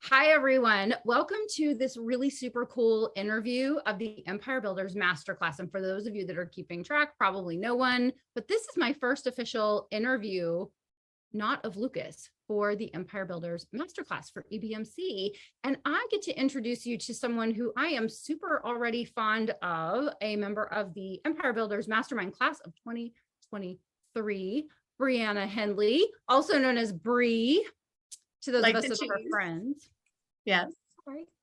Hi, everyone. Welcome to this really super cool interview of the Empire Builders Masterclass. And for those of you that are keeping track, probably no one, but this is my first official interview, not of Lucas, for the Empire Builders Masterclass for EBMC. And I get to introduce you to someone who I am super already fond of, a member of the Empire Builders Mastermind class of 2023, Brianna Hendley, also known as Bree, to those of us that are friends. Yes.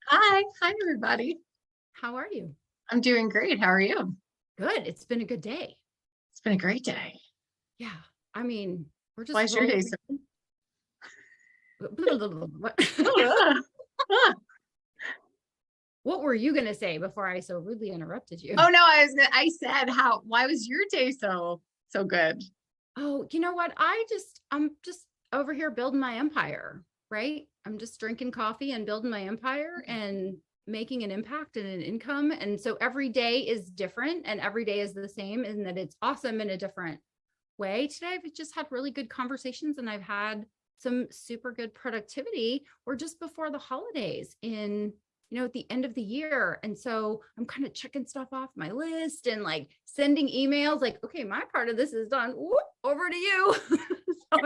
Hi, everybody. How are you? I'm doing great. How are you? Good. It's been a good day. It's been a great day. Yeah. I mean, we're just. Why's your day so? What were you going to say before I so rudely interrupted you? Oh, no, I said, why was your day so good? Oh, you know what? I'm just over here building my empire, right? I'm just drinking coffee and building my empire and making an impact and an income. And so every day is different and every day is the same, and that it's awesome in a different way. Today, I've just had really good conversations and I've had some super good productivity. We're just before the holidays at the end of the year. And so I'm kind of checking stuff off my list and like sending emails like, okay, my part of this is done. Whoop, over to you. So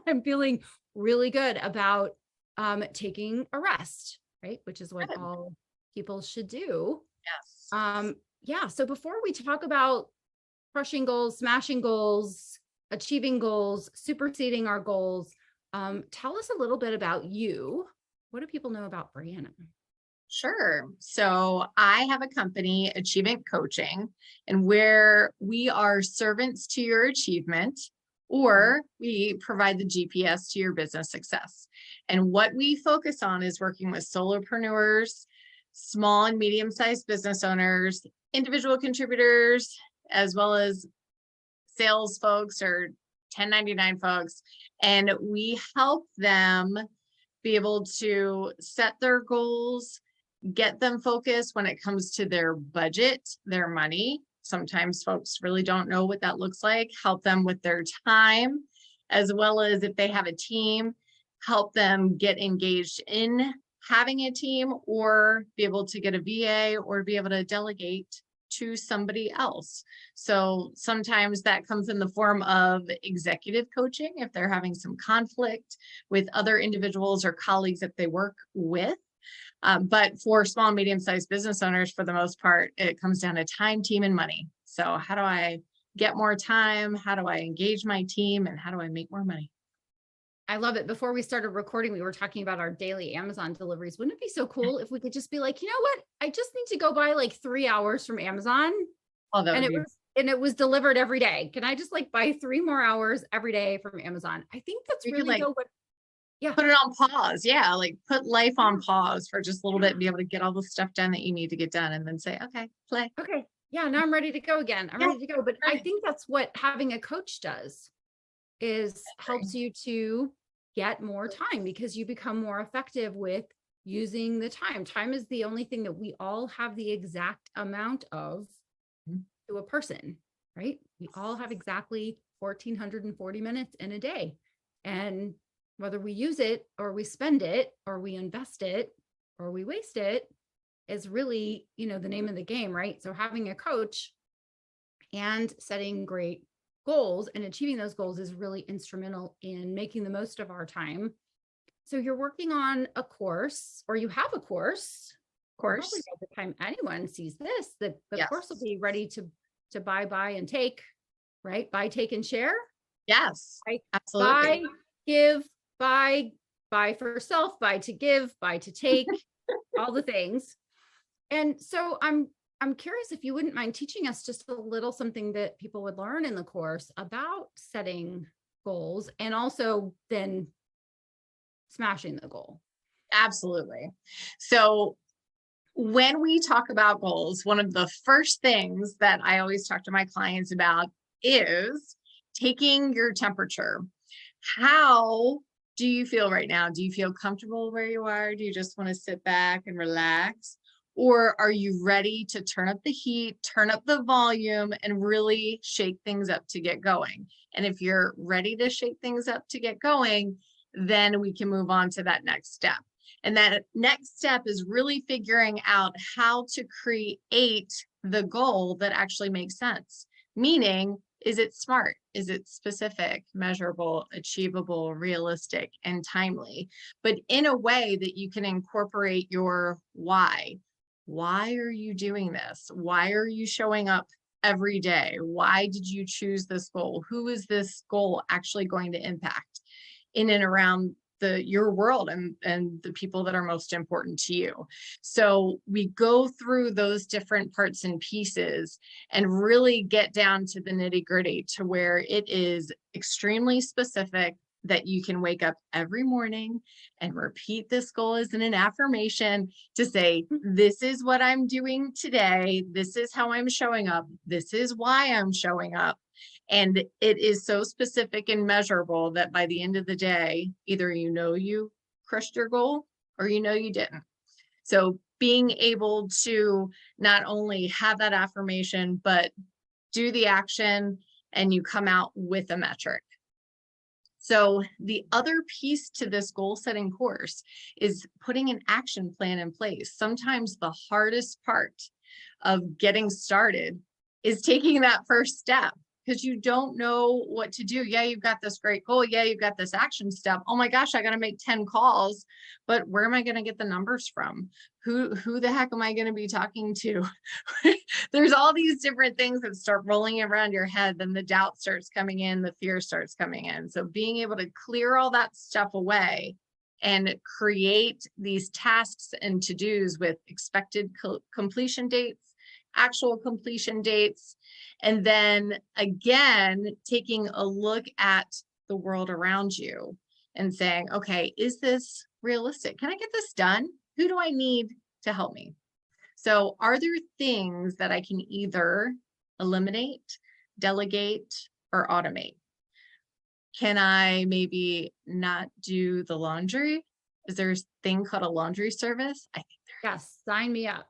I'm feeling really good about taking a rest, right? Which is what all people should do. Yes. Yeah. So before we talk about crushing goals, smashing goals, achieving goals, superseding our goals, tell us a little bit about you. What do people know about Brianna? Sure. So I have a company, Achievant Coaching, and where we are servants to your achievement, or we provide the GPS to your business success. And what we focus on is working with solopreneurs, small and medium-sized business owners, individual contributors, as well as sales folks or 1099 folks. And we help them be able to set their goals, get them focused when it comes to their budget, their money. Sometimes folks really don't know what that looks like. Help them with their time, as well as if they have a team, help them get engaged in having a team or be able to get a VA or be able to delegate to somebody else. So sometimes that comes in the form of executive coaching if they're having some conflict with other individuals or colleagues that they work with. But for small and medium-sized business owners, for the most part, it comes down to time, team, and money. So how do I get more time? How do I engage my team? And how do I make more money? I love it. Before we started recording, we were talking about our daily Amazon deliveries. Wouldn't it be so cool if we could just be like, you know what? I just need to go buy like 3 hours from Amazon. And it was delivered every day. Can I just like buy 3 more hours every day from Amazon? I think that's really dope. Yeah. Put it on pause. Yeah. Like put life on pause for just a little bit and be able to get all the stuff done that you need to get done and then say, okay, play. Okay. Yeah. Now I'm ready to go again. I'm ready to go. But I think that's what having a coach does, is helps you to get more time because you become more effective with using the time. Time is the only thing that we all have the exact amount of to a person, right? We all have exactly 1,440 minutes in a day. And whether we use it or we spend it or we invest it or we waste it is really, the name of the game, right? So having a coach and setting great goals and achieving those goals is really instrumental in making the most of our time. So you're working on a course, or you have a course. Probably by the time anyone sees this, the course will be ready to buy and take, right? Buy, take, and share. Yes, right? Absolutely. Buy, give, buy for self, buy to give, buy to take, all the things. And so I'm curious if you wouldn't mind teaching us just a little something that people would learn in the course about setting goals and also then smashing the goal. Absolutely. So when we talk about goals, one of the first things that I always talk to my clients about is taking your temperature. How do you feel right now? Do you feel comfortable where you are? Do you just want to sit back and relax? Or are you ready to turn up the heat, turn up the volume, and really shake things up to get going? And if you're ready to shake things up to get going, then we can move on to that next step. And that next step is really figuring out how to create the goal that actually makes sense. Meaning, is it smart? Is it specific, measurable, achievable, realistic, and timely? But in a way that you can incorporate your why. Why are you doing this? Why are you showing up every day? Why did you choose this goal? Who is this goal actually going to impact in and around your world and the people that are most important to you? So we go through those different parts and pieces and really get down to the nitty-gritty, to where it is extremely specific, that you can wake up every morning and repeat this goal as an affirmation to say, this is what I'm doing today. This is how I'm showing up. This is why I'm showing up. And it is so specific and measurable that by the end of the day, either you crushed your goal or you didn't. So being able to not only have that affirmation, but do the action, and you come out with a metric. So the other piece to this goal setting course is putting an action plan in place. Sometimes the hardest part of getting started is taking that first step, because you don't know what to do. Yeah, you've got this great goal. Yeah, you've got this action step. Oh my gosh, I got to make 10 calls, but where am I going to get the numbers from? Who the heck am I going to be talking to? There's all these different things that start rolling around your head. Then the doubt starts coming in, the fear starts coming in. So being able to clear all that stuff away and create these tasks and to-dos with expected completion dates, actual completion dates, and then again, taking a look at the world around you and saying, okay, is this realistic? Can I get this done? Who do I need to help me? So are there things that I can either eliminate, delegate, or automate? Can I maybe not do the laundry? Is there a thing called a laundry service? I think there is. Yes, sign me up.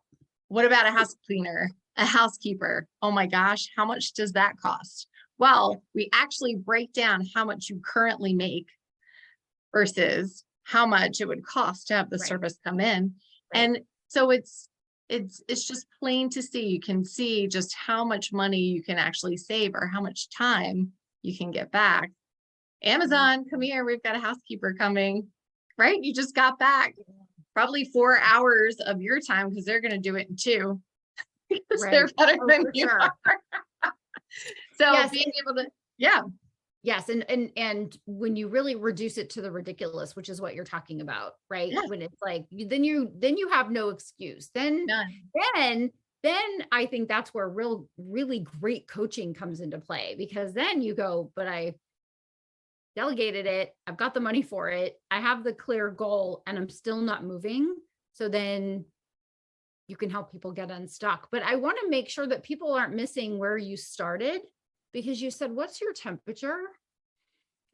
What about a house cleaner, a housekeeper? Oh my gosh, how much does that cost? Well, we actually break down how much you currently make versus how much it would cost to have the service come in. Right. And so it's just plain to see. You can see just how much money you can actually save, or how much time you can get back. Amazon, come here, we've got a housekeeper coming, right? You just got back probably 4 hours of your time, because they're going to do it in 2 because they're better than you are. So yes, being able to, yes. And when you really reduce it to the ridiculous, which is what you're talking about, right? Yes. When it's like, then you have no excuse. Then I think that's where really great coaching comes into play, because then you go, but I delegated it. I've got the money for it. I have the clear goal, and I'm still not moving. So then you can help people get unstuck. But I want to make sure that people aren't missing where you started, because you said, what's your temperature?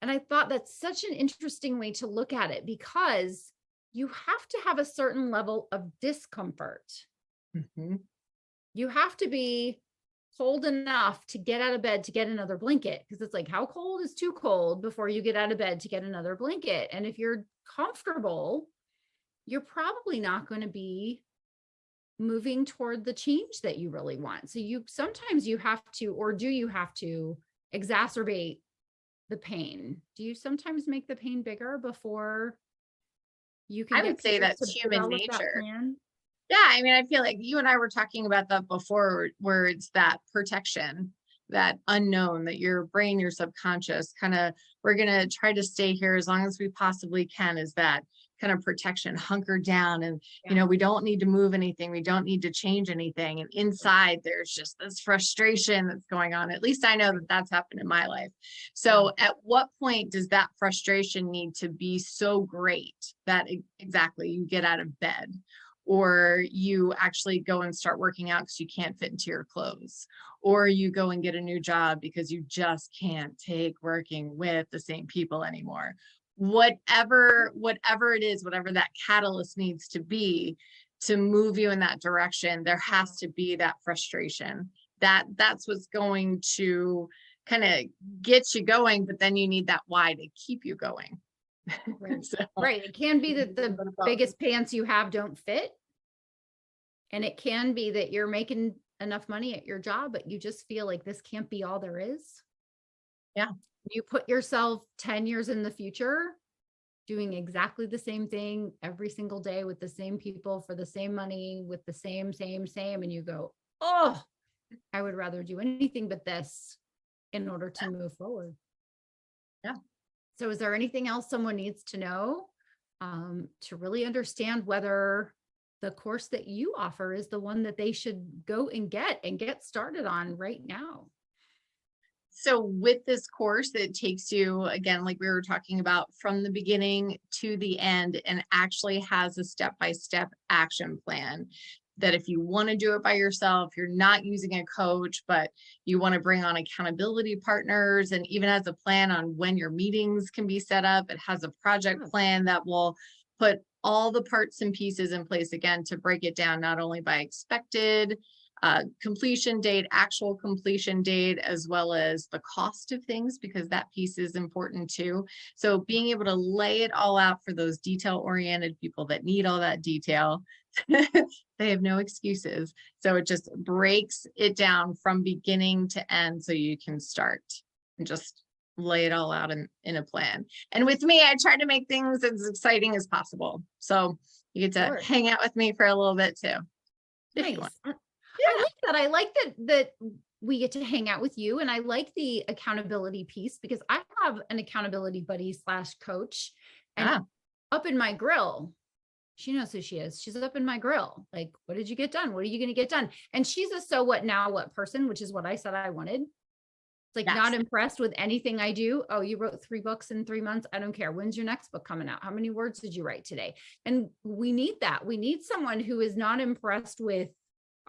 And I thought that's such an interesting way to look at it, because you have to have a certain level of discomfort. Mm-hmm. You have to be cold enough to get out of bed to get another blanket, because it's like, how cold is too cold before you get out of bed to get another blanket? And if you're comfortable, you're probably not going to be moving toward the change that you really want. So sometimes you have to, or do you have to exacerbate the pain? Do you sometimes make the pain bigger before you can? I would say that's human nature. Yeah, I mean, I feel like you and I were talking about that before, where it's that protection, that unknown, that your brain, your subconscious we're going to try to stay here as long as we possibly can, is that kind of protection, hunker down. And, we don't need to move anything. We don't need to change anything. And inside there's just this frustration that's going on. At least I know that that's happened in my life. So at what point does that frustration need to be so great that exactly you get out of bed, or you actually go and start working out because you can't fit into your clothes, or you go and get a new job because you just can't take working with the same people anymore? Whatever it is, whatever that catalyst needs to be to move you in that direction, there has to be that frustration. That's what's going to kind of get you going, but then you need that why to keep you going. Right. So, Right. It can be that the biggest pants you have don't fit. And it can be that you're making enough money at your job, but you just feel like this can't be all there is. Yeah. You put yourself 10 years in the future doing exactly the same thing every single day with the same people for the same money with the same. And you go, oh, I would rather do anything but this in order to move forward. Yeah. So is there anything else someone needs to know to really understand whether the course that you offer is the one that they should go and get started on right now? So with this course, it takes you, again, like we were talking about, from the beginning to the end, and actually has a step-by-step action plan that if you want to do it by yourself, you're not using a coach, but you want to bring on accountability partners, and even has a plan on when your meetings can be set up. It has a project plan that will put all the parts and pieces in place, again, to break it down, not only by expected completion date, actual completion date, as well as the cost of things, because that piece is important too. So being able to lay it all out for those detail-oriented people that need all that detail, they have no excuses. So it just breaks it down from beginning to end so you can start and just lay it all out in a plan. And with me, I try to make things as exciting as possible. So you get to hang out with me for a little bit too. Nice. I like that. I like that we get to hang out with you, and I like the accountability piece because I have an accountability buddy / coach, and up in my grill, she knows who she is. She's up in my grill. Like, what did you get done? What are you going to get done? And she's a so what now what person, which is what I said I wanted. It's like not impressed with anything I do. Oh, you wrote 3 books in 3 months. I don't care. When's your next book coming out? How many words did you write today? And we need that. We need someone who is not impressed with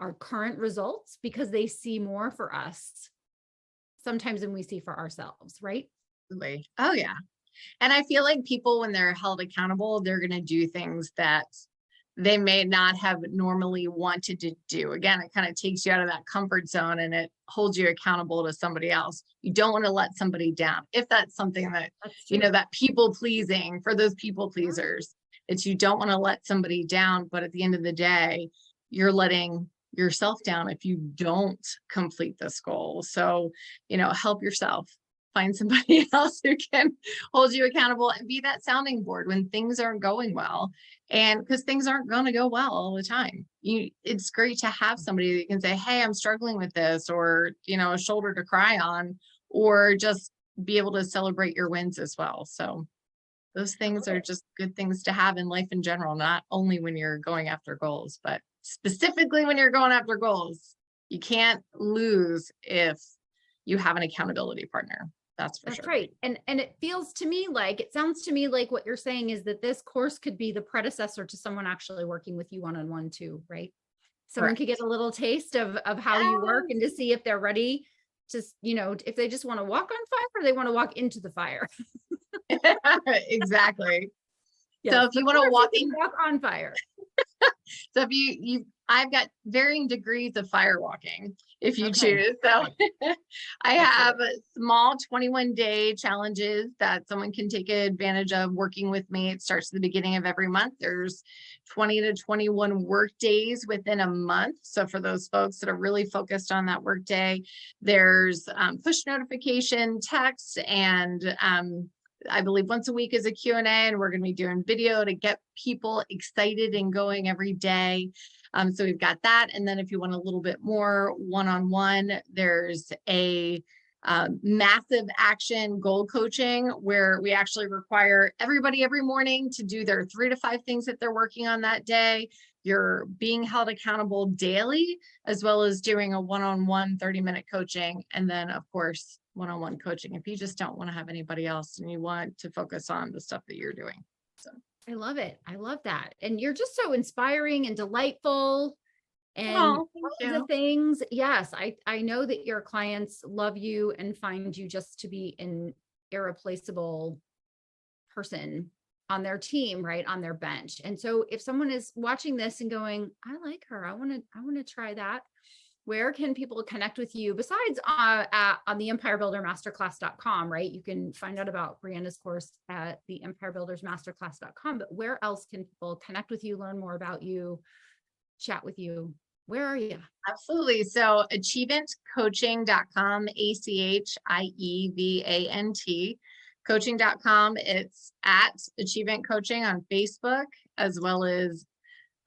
our current results because they see more for us sometimes than we see for ourselves, right? Oh yeah. And I feel like people, when they're held accountable, they're going to do things that they may not have normally wanted to do. Again, it kind of takes you out of that comfort zone and it holds you accountable to somebody else. You don't want to let somebody down. If that's something that, you know, that people pleasing, for those people pleasers, it's you don't want to let somebody down. But at the end of the day, you're letting yourself down if you don't complete this goal. So, you know, help yourself. Find somebody else who can hold you accountable and be that sounding board when things aren't going well. And because things aren't going to go well all the time. It's great to have somebody that can say, hey, I'm struggling with this, or, you know, a shoulder to cry on, or just be able to celebrate your wins as well. So those things are just good things to have in life in general, not only when you're going after goals, but specifically when you're going after goals. You can't lose if you have an accountability partner. That's for sure. That's right. And it feels to me like, it sounds to me like what you're saying is that this course could be the predecessor to someone actually working with you one-on-one too, right? Someone could get a little taste of how you work and to see if they're ready to, you know, if they just want to walk on fire or they want to walk into the fire. Exactly. Yes, so if you want to walk on fire. So if I've got varying degrees of fire walking if you choose. So I have small 21-day challenges that someone can take advantage of working with me. It starts at the beginning of every month. There's 20 to 21 work days within a month. So for those folks that are really focused on that work day, there's push notification, text, and I believe once a week is a Q&A, and we're going to be doing video to get people excited and going every day. So we've got that. And then if you want a little bit more one-on-one, there's a massive action goal coaching where we actually require everybody every morning to do their 3 to 5 things that they're working on that day. You're being held accountable daily, as well as doing a one-on-one 30-minute coaching. And then, of course, one-on-one coaching if you just don't want to have anybody else and you want to focus on the stuff that you're doing. So I love it. I love that. And you're just so inspiring and delightful and all the things. Yes, I know that your clients love you and find you just to be an irreplaceable person on their team, right, on their bench. And so if someone is watching this and going, I like her, I want to try that, where can people connect with you besides on the empirebuildermasterclass.com, right? You can find out about Brianna's course at the empirebuildersmasterclass.com, but where else can people connect with you, learn more about you, chat with you? Where are you? Absolutely. So achievantcoaching.com, ACHIEVANT, coaching.com. It's at Achievant Coaching on Facebook, as well as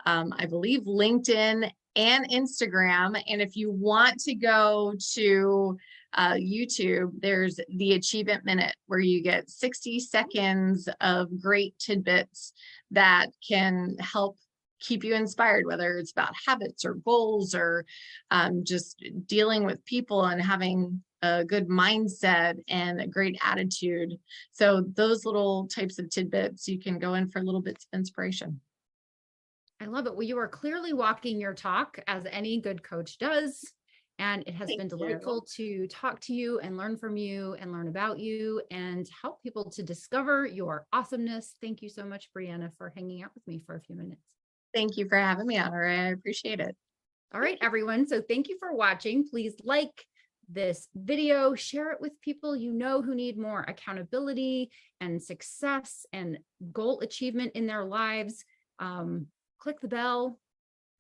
I believe LinkedIn and Instagram. And if you want to go to YouTube, there's the Achievement Minute, where you get 60 seconds of great tidbits that can help keep you inspired, whether it's about habits or goals or just dealing with people and having a good mindset and a great attitude. So those little types of tidbits, you can go in for little bits of inspiration. I love it. Well, you are clearly walking your talk, as any good coach does. And it has been delightful to talk to you and learn from you and learn about you and help people to discover your awesomeness. Thank you so much, Brianna, for hanging out with me for a few minutes. Thank you for having me, Honoree. I appreciate it. All right, everyone. So thank you for watching. Please like this video, share it with people you know who need more accountability and success and goal achievement in their lives. Click the bell,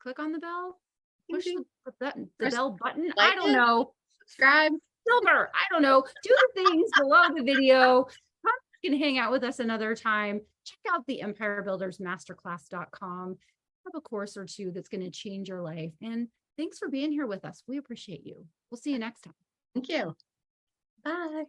click on the bell, push the button, the bell button. Like I don't know. Subscribe. Silver. I don't know. Do the things below the video. Come, you can hang out with us another time. Check out the empirebuildersmasterclass.com. Have a course or two that's going to change your life. And thanks for being here with us. We appreciate you. We'll see you next time. Thank you. Bye.